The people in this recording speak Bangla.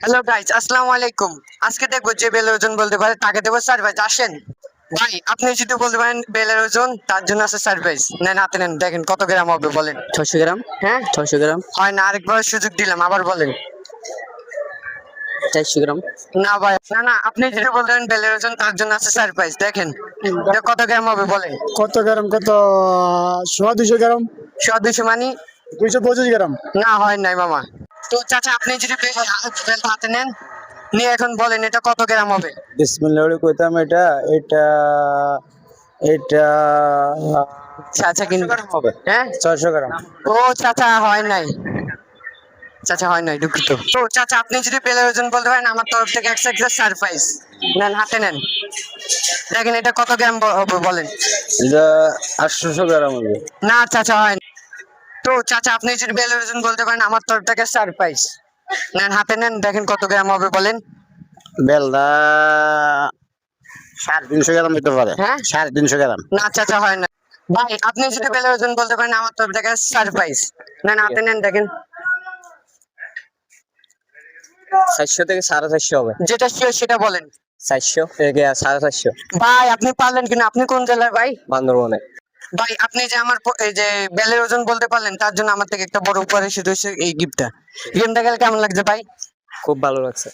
হ্যালো গাইস, আসসালামু আলাইকুম। আজকে দেখবো যে বেলের ওজন বলতে পারে তাকে দেবো সারপ্রাইজ। আসেন ভাই, আপনি যদি বলতে পারেন বেলের ওজন, তার জন্য আছে সারপ্রাইজ। নেন, হাতে নেন, দেখেন কত গ্রাম হবে বলেন। 600 গ্রাম। হ্যাঁ, 600 গ্রাম। হয় না, আরেকবার সুযোগ দিলাম, আবার বলেন। 400 গ্রাম। না ভাই, না না, আপনি যদি বলতে পারেন বেলের ওজন, তার জন্য আছে সারপ্রাইজ। দেখেন এটা কত গ্রাম হবে বলেন। কত গ্রাম? কত? 200 গ্রাম। 100 200 মানে 225 গ্রাম। না, হয় নাই মামা। তো চাচা, আপনি যদি বেলটা হাতে নেন, নিয়ে এখন বলেন এটা কত গ্রাম হবে। বিসমিল্লাহ বলে কইতাম, এটা এটা এটা চাচা কিন্তু হবে হ্যাঁ, 600 গ্রাম। ও চাচা হয় নাই, চাচা হয় নাই, দুঃখিত। তো চাচা, আপনি যদি বেলের ওজন বলতে পারেন, আমার তরফ থেকে একটা সারপ্রাইজ। নেন, হাতে নেন, দেখেন এটা কত গ্রাম হবে বলেন। এটা 800 গ্রাম হবে। না চাচা, হয় না। তো চাচা, আপনি যদি বেলের ওজন বলতে পারেন, আমার তরফ থেকে সারপ্রাইজ। নেন, হাতে নেন, দেখেন কত গ্রাম হবে বলেন। বেলদা 350 গ্রাম হতে পারে। হ্যাঁ, 350 গ্রাম। না চাচা, হয় না। ভাই, আপনি যদি বেলের ওজন বলতে পারেন, আমার তরফ থেকে সারপ্রাইজ। নেন, হাতে নেন, দেখেন। 400 থেকে 450 হবে। যেটা শিওর সেটা বলেন। 400 থেকে 450। ভাই, আপনি পারলেন কিনা? আপনি কোন জেলার ভাই? বান্দরবনে। ভাই, আপনি যে আমার এই যে বেলের ওজন বলতে পারলেন, তার জন্য আমার থেকে একটা বড় উপহার এসে রয়েছে, এই গিফটটা। গেমটা খেলে কেমন লাগছে ভাই? খুব ভালো লাগছে।